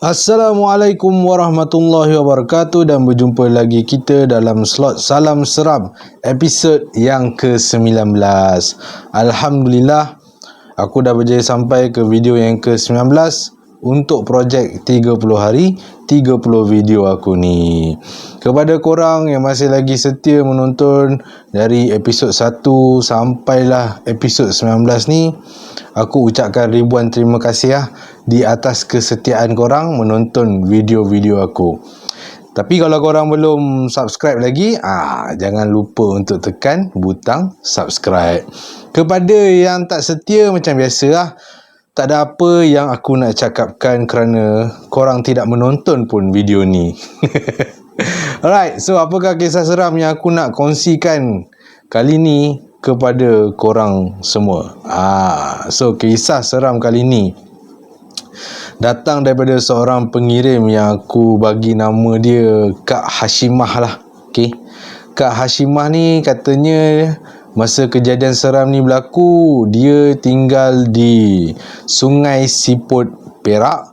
Assalamualaikum warahmatullahi wabarakatuh dan berjumpa lagi kita dalam slot Salam Seram episod yang ke-19. Alhamdulillah, aku dah berjaya sampai ke video yang ke-19 untuk projek 30 hari 30 video aku ni. Kepada korang yang masih lagi setia menonton dari episod 1 sampailah episod 19 ni, aku ucapkan ribuan terima kasih di atas kesetiaan korang menonton video-video aku. Tapi kalau korang belum subscribe lagi, jangan lupa untuk tekan butang subscribe. Kepada yang tak setia, macam biasa tak ada apa yang aku nak cakapkan kerana korang tidak menonton pun video ni. Alright, so apakah kisah seram yang aku nak kongsikan kali ni kepada korang semua? So kisah seram kali ni datang daripada seorang pengirim yang aku bagi nama dia Kak Hashimah lah. Okay. Kak Hashimah ni katanya masa kejadian seram ni berlaku, dia tinggal di Sungai Siput, Perak,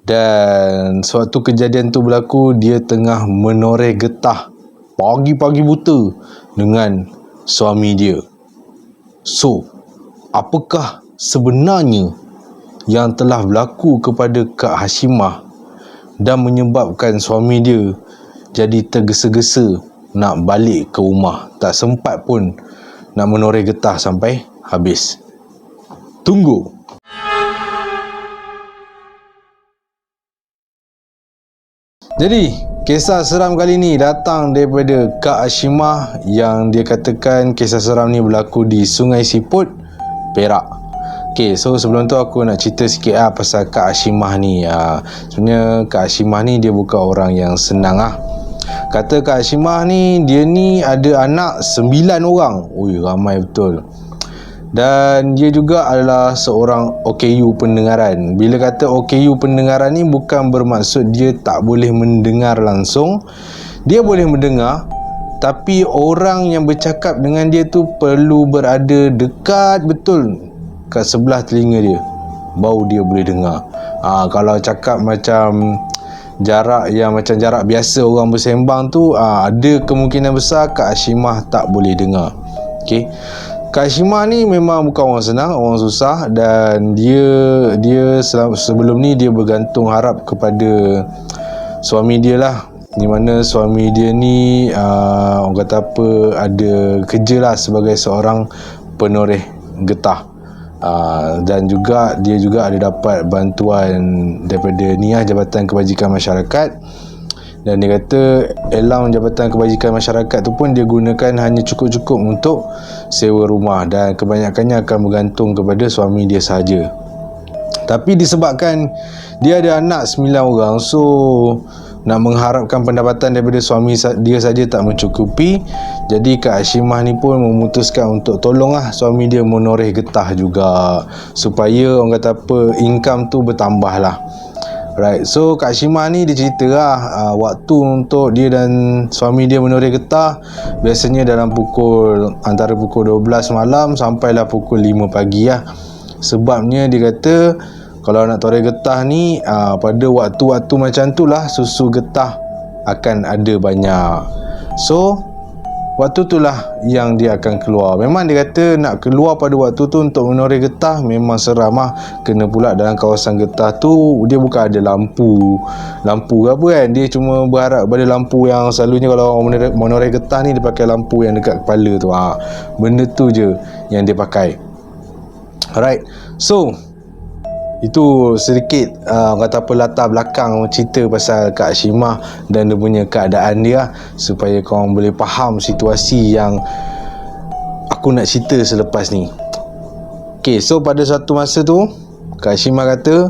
dan suatu kejadian tu berlaku dia tengah menoreh getah pagi-pagi buta dengan suami dia. So, apakah sebenarnya yang telah berlaku kepada Kak Hashimah dan menyebabkan suami dia jadi tergesa-gesa nak balik ke rumah, tak sempat pun nak menoreh getah sampai habis? Tunggu. Jadi, kisah seram kali ni datang daripada Kak Hashimah yang dia katakan kisah seram ni berlaku di Sungai Siput, Perak. Okay, so sebelum tu aku nak cerita sikit pasal Kak Hashimah ni. Sebenarnya Kak Hashimah ni dia bukan orang yang senang Kata Kak Hashimah ni, dia ni ada anak 9 orang. Ui, ramai betul. Dan dia juga adalah seorang OKU pendengaran. Bila kata OKU pendengaran ni bukan bermaksud dia tak boleh mendengar langsung. Dia boleh mendengar, tapi orang yang bercakap dengan dia tu perlu berada dekat betul kat sebelah telinga dia, baru dia boleh dengar. Kalau cakap macam jarak yang macam jarak biasa orang bersembang tu, ada kemungkinan besar Kak Hashimah tak boleh dengar. Okay. Kak Hashimah ni memang bukan orang senang, orang susah, dan dia sebelum ni dia bergantung harap kepada suami dia lah, di mana suami dia ni orang kata apa, ada kerja lah sebagai seorang penoreh getah. Dan juga dia juga ada dapat bantuan daripada Jabatan Kebajikan Masyarakat, dan dia kata allowance Jabatan Kebajikan Masyarakat tu pun dia gunakan hanya cukup-cukup untuk sewa rumah, dan kebanyakannya akan bergantung kepada suami dia sahaja. Tapi disebabkan dia ada anak 9 orang, so nak mengharapkan pendapatan daripada suami dia saja tak mencukupi. Jadi Kak Hashimah ni pun memutuskan untuk tolonglah suami dia menoreh getah juga, supaya orang kata apa, income tu bertambah lah. Right, so Kak Hashimah ni dia cerita waktu untuk dia dan suami dia menoreh getah biasanya dalam antara pukul 12 malam sampailah pukul 5 pagi Sebabnya dia kata kalau nak toreh getah ni, pada waktu-waktu macam tu lah susu getah akan ada banyak. So waktu tu lah yang dia akan keluar. Memang dia kata nak keluar pada waktu tu untuk menoreh getah memang seram Kena pula dalam kawasan getah tu dia bukan ada lampu ke apa kan. Dia cuma berharap pada lampu yang selalunya kalau orang menoreh getah ni dia pakai lampu yang dekat kepala tu. Benda tu je yang dia pakai. Alright, so itu sedikit kata apa latar belakang cerita pasal Kak Hashimah dan dia punya keadaan dia, supaya korang boleh faham situasi yang aku nak cerita selepas ni. Okay, so pada satu masa tu Kak Hashimah kata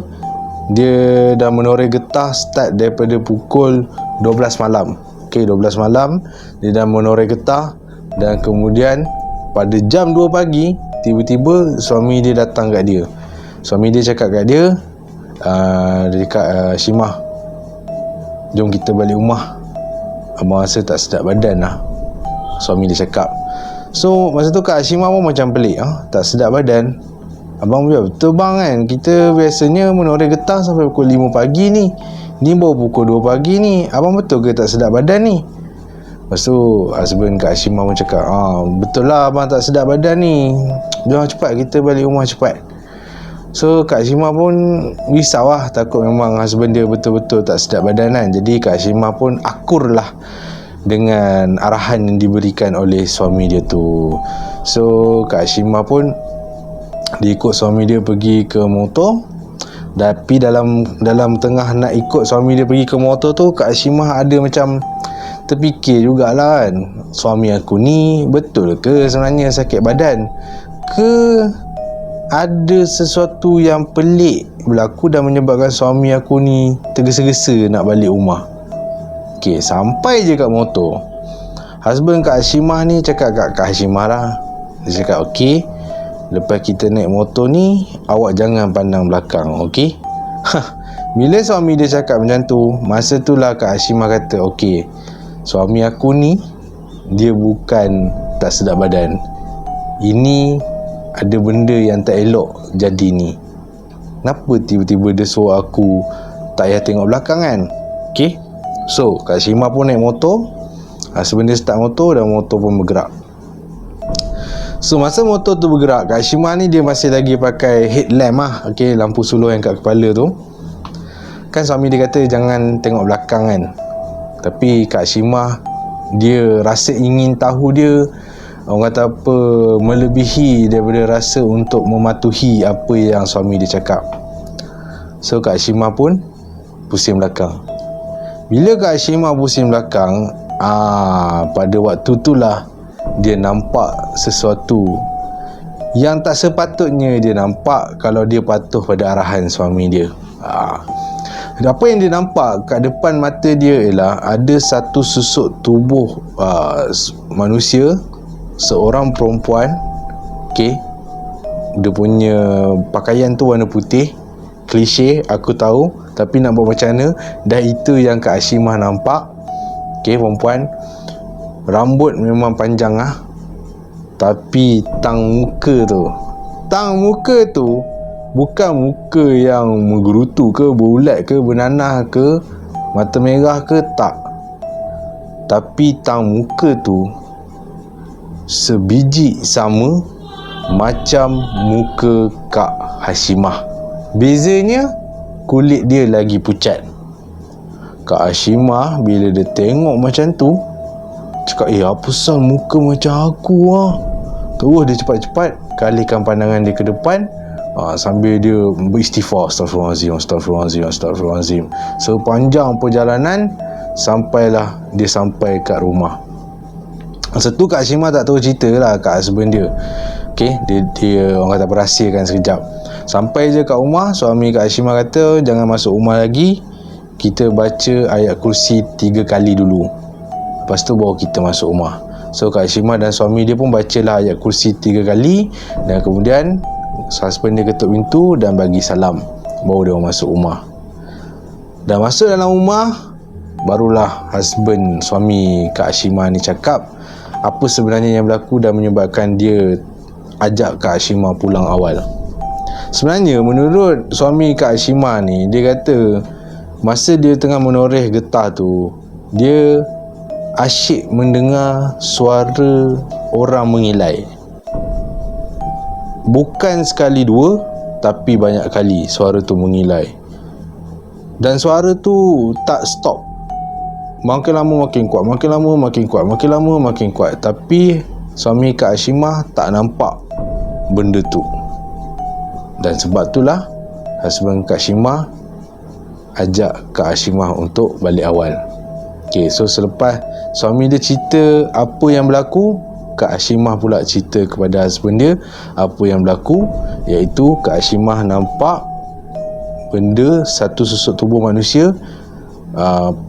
dia dah menoreh getah start daripada pukul 12 malam. Okay, 12 malam dia dah menoreh getah, dan kemudian pada jam 2 pagi tiba-tiba suami dia datang kat dia. Suami dia cakap kat dia, dia cakap, Hashimah, jom kita balik rumah, abang rasa tak sedap badan Suami dia cakap. So masa tu Kak Hashimah pun macam pelik, tak sedap badan. Abang biar betul bang kan, kita biasanya menoreh getah sampai pukul 5 pagi ni. Ni baru pukul 2 pagi ni. Abang betul ke tak sedap badan ni? Lepas tu husband Kak Hashimah pun cakap, betul lah abang tak sedap badan ni. Jom cepat kita balik rumah cepat. So Kak Hashimah pun risau lah, takut memang husband dia betul-betul tak sedap badan kan. Jadi Kak Hashimah pun akur lah dengan arahan yang diberikan oleh suami dia tu. So Kak Hashimah pun dia ikut suami dia pergi ke motor. Tapi dalam tengah nak ikut suami dia pergi ke motor tu, Kak Hashimah ada macam terfikir jugalah kan, suami aku ni betul ke sebenarnya sakit badan, ke ada sesuatu yang pelik berlaku dan menyebabkan suami aku ni tergesa-gesa nak balik rumah. Okey, sampai je kat motor, husband Kak Hashimah ni cakap kat Kak Hashimah lah. Dia cakap, okey, lepas kita naik motor ni, awak jangan pandang belakang, okey? Bila suami dia cakap macam tu, masa tu lah Kak Hashimah kata, okey, suami aku ni dia bukan tak sedap badan, ini ada benda yang tak elok jadi ni. Kenapa tiba-tiba dia suruh aku tak payah tengok belakang kan? Okay, so Kak Hashimah pun naik motor, husband dia start motor dan motor pun bergerak. So masa motor tu bergerak, Kak Hashimah ni dia masih lagi pakai headlamp lah, okay, lampu suluh yang kat kepala tu. Kan suami dia kata jangan tengok belakang kan, tapi Kak Hashimah dia rasa ingin tahu dia, orang kata apa, melebihi daripada rasa untuk mematuhi apa yang suami dia cakap. So Kak Hashimah pun pusing belakang. Bila Kak Hashimah pusing belakang, pada waktu itulah dia nampak sesuatu yang tak sepatutnya dia nampak kalau dia patuh pada arahan suami dia. Apa yang dia nampak kat depan mata dia ialah ada satu susuk tubuh manusia, seorang perempuan. Okay, dia punya pakaian tu warna putih, klise aku tahu, tapi nak buat macam mana, dah itu yang Kak Hashimah nampak. Okay, perempuan, rambut memang panjang tapi tang muka tu bukan muka yang menggerutu ke, berulat ke, bernanah ke, mata merah ke, tak. Tapi tang muka tu sebiji sama macam muka Kak Hashimah. Bezanya kulit dia lagi pucat. Kak Hashimah bila dia tengok macam tu cakap, apa sal muka macam aku Terus dia cepat-cepat kalihkan pandangan dia ke depan, sambil dia beristighfar, Astaghfirullahalazim. Sepanjang perjalanan sampailah dia sampai kat rumah. Masa tu Kak Hashimah tak tahu cerita lah kat husband dia. Okay, dia orang kata berahsiakan sekejap. Sampai je kat rumah, suami Kak Hashimah kata jangan masuk rumah lagi, kita baca ayat kursi 3 kali dulu, lepas tu baru kita masuk rumah. So Kak Hashimah dan suami dia pun bacalah ayat kursi 3 kali, dan kemudian husband dia ketuk pintu dan bagi salam, baru dia masuk rumah. Dan masuk dalam rumah, barulah husband suami Kak Hashimah ni cakap apa sebenarnya yang berlaku dan menyebabkan dia ajak Kak Hashimah pulang awal. Sebenarnya menurut suami Kak Hashimah ni, dia kata masa dia tengah menoreh getah tu, dia asyik mendengar suara orang mengilai. Bukan sekali dua, tapi banyak kali suara tu mengilai. Dan suara tu tak stop. Makin lama makin kuat, makin lama makin kuat, makin lama makin kuat. Tapi suami Kak Hashimah tak nampak benda tu. Dan sebab itulah husband Kak Hashimah ajak Kak Hashimah untuk balik awal. Okay, so selepas suami dia cerita apa yang berlaku, Kak Hashimah pula cerita kepada husband dia apa yang berlaku, iaitu Kak Hashimah nampak benda, satu susuk tubuh manusia,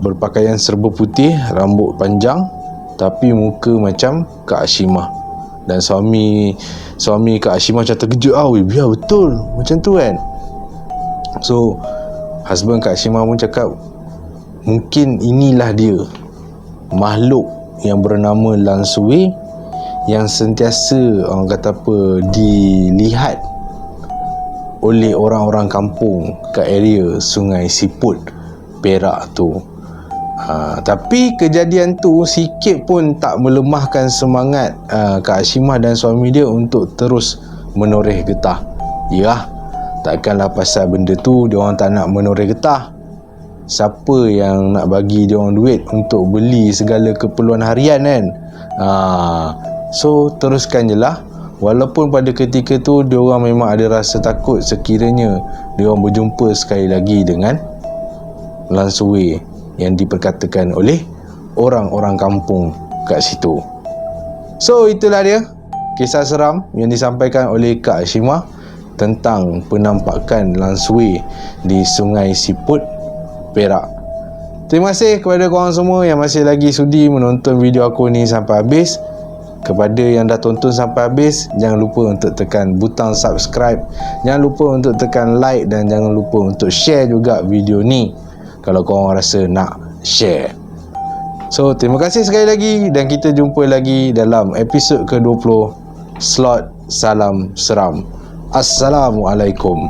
berpakaian serba putih, rambut panjang, tapi muka macam Kak Hashimah. Dan suami Kak Hashimah macam terkejut, biar betul macam tu kan. So husband Kak Hashimah pun cakap mungkin inilah dia, makhluk yang bernama Lansui, yang sentiasa orang kata apa, dilihat oleh orang-orang kampung kat area Sungai Siput, Perak tu. Tapi kejadian tu sikit pun tak melemahkan semangat Kak Hashimah dan suami dia untuk terus menoreh getah. Yalah, takkanlah pasal benda tu diorang tak nak menoreh getah. Siapa yang nak bagi diorang duit untuk beli segala keperluan harian kan? So teruskan je lah. Walaupun pada ketika tu diorang memang ada rasa takut sekiranya diorang berjumpa sekali lagi dengan langsui yang diperkatakan oleh orang-orang kampung kat situ. So itulah dia kisah seram yang disampaikan oleh Kak Hashimah tentang penampakan langsui di Sungai Siput, Perak. Terima kasih kepada korang semua yang masih lagi sudi menonton video aku ni sampai habis. Kepada yang dah tonton sampai habis, jangan lupa untuk tekan butang subscribe, jangan lupa untuk tekan like, dan jangan lupa untuk share juga video ni kalau korang rasa nak share. So terima kasih sekali lagi, dan kita jumpa lagi dalam episod ke-20 Slot Salam Seram. Assalamualaikum.